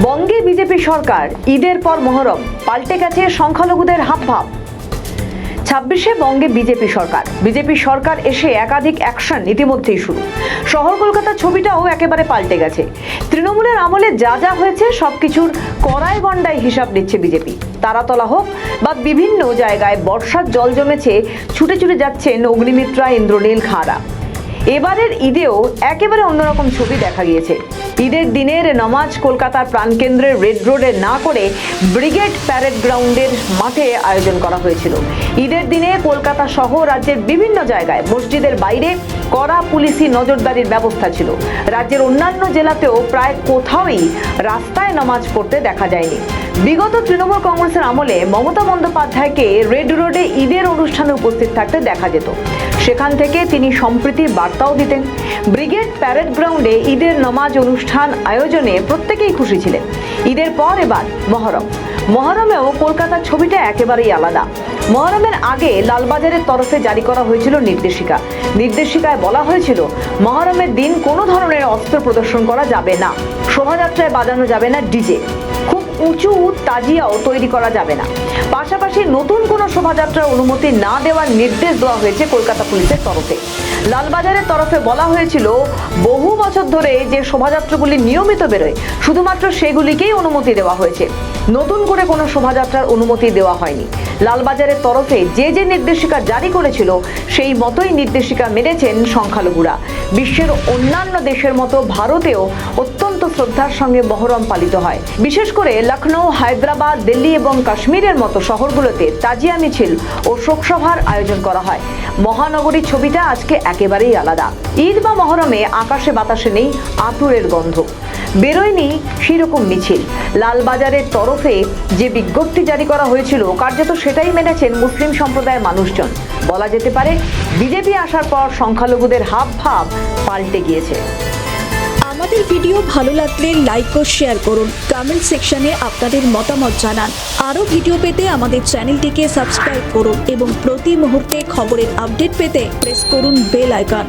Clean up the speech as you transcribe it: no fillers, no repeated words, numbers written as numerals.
বঙ্গে বিজেপি সরকার, ঈদের পর মহরম, পাল্টে গেছে সংখ্যালঘুদের হাবভাব। 26শে বঙ্গে বিজেপি সরকার এসে একাধিক অ্যাকশন ইতিমধ্যেই শুরু। শহর কলকাতার ছবিটাও একেবারে পাল্টে গেছে। তৃণমূলের আমলে যা যা হয়েছে সবকিছুর কড়ায় গন্ডায় হিসাব নিচ্ছে বিজেপি। তারাতলা হোক বা বিভিন্ন জায়গায় বর্ষার জল জমেছে, ছুটে ছুটে যাচ্ছেন অগ্নিমিত্রা, ইন্দ্রনীল খাঁরা। এবারের ঈদেও একেবারে অন্যরকম ছবি দেখা গিয়েছে। ঈদের দিনের নামাজ কলকাতার প্রাণকেন্দ্রের রেড রোডে না করে ব্রিগেড প্যারেড গ্রাউন্ডের মাঠে আয়োজন করা হয়েছিল। ঈদের দিনে কলকাতা সহ রাজ্যের বিভিন্ন জায়গায় মসজিদের বাইরে কড়া পুলিশি নজরদারির ব্যবস্থা ছিল। রাজ্যের অন্যান্য জেলাতেও প্রায় কোথাওই রাস্তায় নামাজ পড়তে দেখা যায়নি। বিগত তৃণমূল কংগ্রেসের আমলে মমতা বন্দ্যোপাধ্যায়কে রেড রোডে ঈদের অনুষ্ঠানে উপস্থিত থাকতে দেখা যেত। সেখান থেকে তিনি সম্প্রীতির বার্তাও দিতেন। ব্রিগেড প্যারেড গ্রাউন্ডে ঈদের নামাজ অনুষ্ঠান আয়োজনে প্রত্যেকেই খুশি ছিলেন। ঈদের পর এবার মহরমেও কলকাতার ছবিটা একেবারেই আলাদা। মহরমের আগে লালবাজারের তরফে জারি করা হয়েছিল নির্দেশিকায় বলা হয়েছিল মহরমের দিন কোনো ধরনের অস্ত্র প্রদর্শন করা যাবে না, শোভাযাত্রায় বাজানো যাবে না ডিজে, খুব উঁচু তাজিয়াও তৈরি করা যাবে না। পাশাপাশি নতুন কোনো শোভাযাত্রার অনুমতি না দেওয়ার নির্দেশ দেওয়া হয়েছে কলকাতা পুলিশের তরফে। লালবাজারের তরফে বলা হয়েছিল বহু বছর ধরে যে শোভাযাত্রাগুলি নিয়মিত বেরোয় শুধুমাত্র সেগুলিকেই অনুমতি দেওয়া হয়েছে, নতুন করে কোনো শোভাযাত্রার অনুমতি দেওয়া হয়নি। লালবাজারের তরফে যে নির্দেশিকা জারি করেছিল সেই মতোই নির্দেশিকা মেনেছেন সংখ্যালঘুরা। বিশ্বের অন্যান্য দেশের মতো ভারতেও অত্যন্ত শ্রদ্ধার সঙ্গে মহরম পালিত হয়। বিশেষ করে লখনৌ, হায়দ্রাবাদ, দিল্লি এবং কাশ্মীরের মতো শহরগুলোতে তাজিয়া মিছিল ও শোকসভার আয়োজন করা হয়। মহানগরীর ছবিটা আজকে একেবারেই আলাদা। ঈদ বা মহরমে আকাশে বাতাসে নেই আতরের গন্ধ, বেরোয়নি সেরকম মিছিল। লালবাজারের তরফে যে বিজ্ঞপ্তি জারি করা হয়েছিল কার্যত সেটাই মেনেছেন মুসলিম সম্প্রদায়ের মানুষজন। বলা যেতে পারে বিজেপি আসার পর সংখ্যালঘুদের হাবভাব পাল্টে গিয়েছে। আমাদের ভিডিও ভালো লাগলে লাইক ও শেয়ার করুন, কমেন্ট সেকশনে আপনাদের মতামত জানান। আরও ভিডিও পেতে আমাদের চ্যানেলটিকে সাবস্ক্রাইব করুন এবং প্রতি মুহূর্তে খবরের আপডেট পেতে প্রেস করুন বেল আইকন।